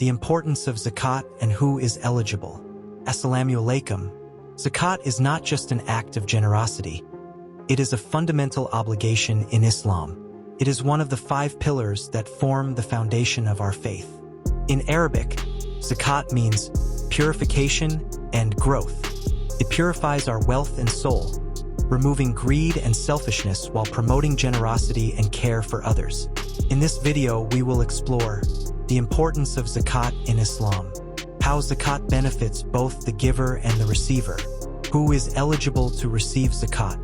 the importance of zakat and who is eligible. Assalamu alaikum. Zakat is not just an act of generosity. It is a fundamental obligation in Islam. It is one of the 5 pillars that form the foundation of our faith. In Arabic, zakat means purification and growth. It purifies our wealth and soul, removing greed and selfishness while promoting generosity and care for others. In this video, we will explore the importance of zakat in Islam, how zakat benefits both the giver and the receiver, who is eligible to receive zakat.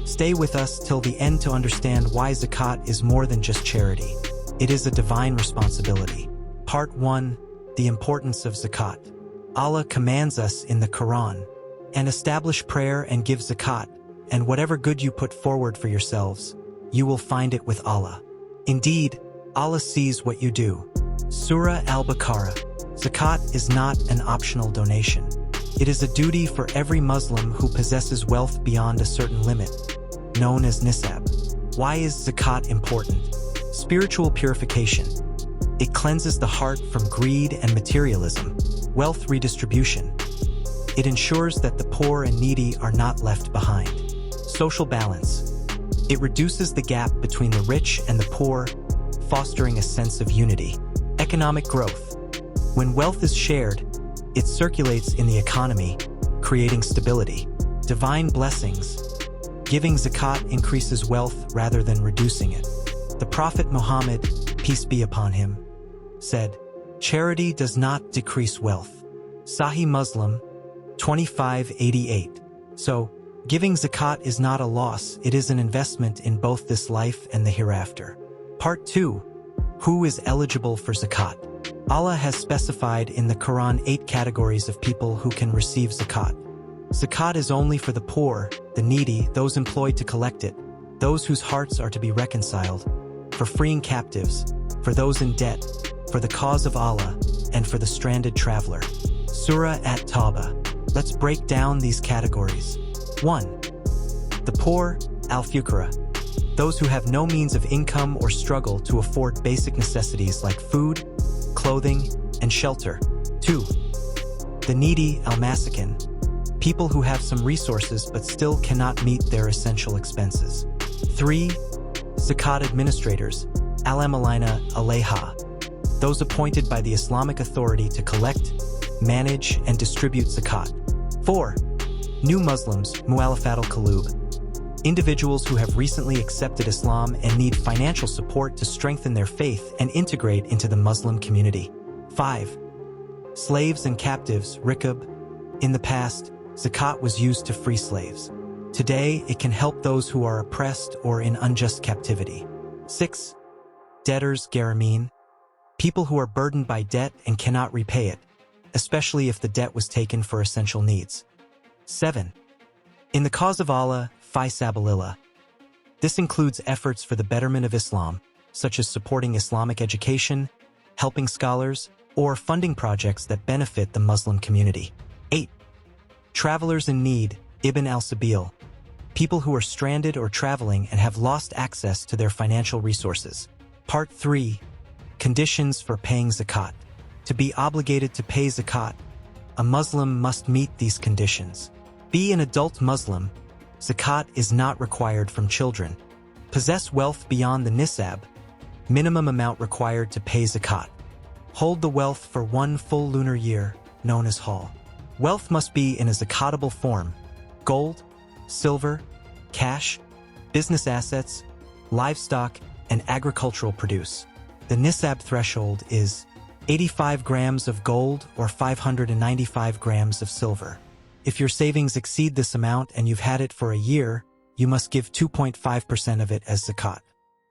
Stay with us till the end to understand why zakat is more than just charity. It is a divine responsibility. Part 1. The importance of zakat. Allah commands us in the Quran, and establish prayer and give zakat, and whatever good you put forward for yourselves, you will find it with Allah. Indeed, Allah sees what you do. Surah Al-Baqarah. Zakat is not an optional donation. It is a duty for every Muslim who possesses wealth beyond a certain limit, known as nisab. Why is zakat important? Spiritual purification. It cleanses the heart from greed and materialism. Wealth redistribution. It ensures that the poor and needy are not left behind. Social balance. It reduces the gap between the rich and the poor, fostering a sense of unity. Economic growth. When wealth is shared, it circulates in the economy, creating stability. Divine blessings. Giving zakat increases wealth rather than reducing it. The Prophet Muhammad, peace be upon him, said, "Charity does not decrease wealth." Sahih Muslim 2588. So, giving zakat is not a loss, it is an investment in both this life and the hereafter. Part 2. Who is eligible for zakat? Allah has specified in the Quran 8 categories of people who can receive zakat. Zakat is only for the poor, the needy, those employed to collect it, those whose hearts are to be reconciled, for freeing captives, for those in debt, for the cause of Allah, and for the stranded traveler. Surah At-Tawbah. Let's break down these categories. 1. The poor, al-fuqara. Those who have no means of income or struggle to afford basic necessities like food, clothing, and shelter. 2. The needy, al-masakin. People who have some resources but still cannot meet their essential expenses. 3. Zakat administrators, al-amalina alayha. Those appointed by the Islamic authority to collect, manage, and distribute zakat. 4. New Muslims, mu'allafat al-qulub. Individuals who have recently accepted Islam and need financial support to strengthen their faith and integrate into the Muslim community. 5. Slaves and captives, rikab. In the past, zakat was used to free slaves. Today, it can help those who are oppressed or in unjust captivity. 6. Debtors, garamin. People who are burdened by debt and cannot repay it, especially if the debt was taken for essential needs. 7. In the cause of Allah, fi sabilillah. This includes efforts for the betterment of Islam, such as supporting Islamic education, helping scholars, or funding projects that benefit the Muslim community. 8. Travelers in need, ibn al-sabil. People who are stranded or traveling and have lost access to their financial resources. Part 3. Conditions for paying zakat. To be obligated to pay zakat, a Muslim must meet these conditions. Be an adult Muslim. Zakat is not required from children. Possess wealth beyond the nisab. Minimum amount required to pay zakat. Hold the wealth for 1 full lunar year, known as haul. Wealth must be in a zakatable form: gold, silver, cash, business assets, livestock, and agricultural produce. The nisab threshold is 85 grams of gold or 595 grams of silver. If your savings exceed this amount and you've had it for a year, you must give 2.5% of it as zakat.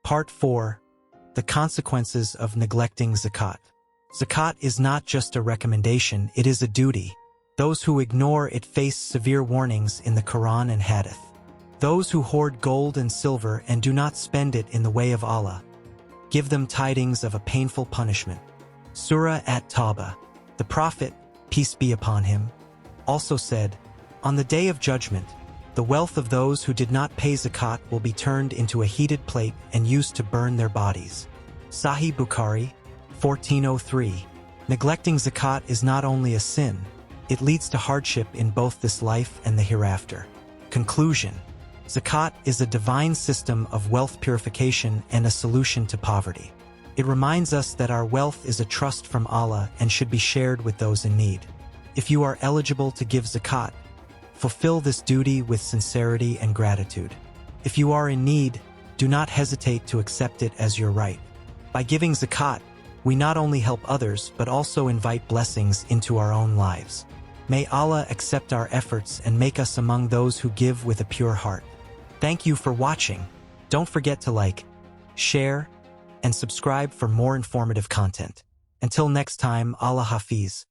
Part 4. The consequences of neglecting zakat. Zakat is not just a recommendation, it is a duty. Those who ignore it face severe warnings in the Quran and Hadith. Those who hoard gold and silver and do not spend it in the way of Allah, give them tidings of a painful punishment. Surah At-Tawbah. The Prophet, peace be upon him, also said, "On the day of judgment, the wealth of those who did not pay zakat will be turned into a heated plate and used to burn their bodies." Sahih Bukhari, 1403. Neglecting zakat is not only a sin, it leads to hardship in both this life and the hereafter. Conclusion: zakat is a divine system of wealth purification and a solution to poverty. It reminds us that our wealth is a trust from Allah and should be shared with those in need. If you are eligible to give zakat, fulfill this duty with sincerity and gratitude. If you are in need, do not hesitate to accept it as your right. By giving zakat, we not only help others but also invite blessings into our own lives. May Allah accept our efforts and make us among those who give with a pure heart. Thank you for watching. Don't forget to like, share, and subscribe for more informative content. Until next time, Allah Hafiz.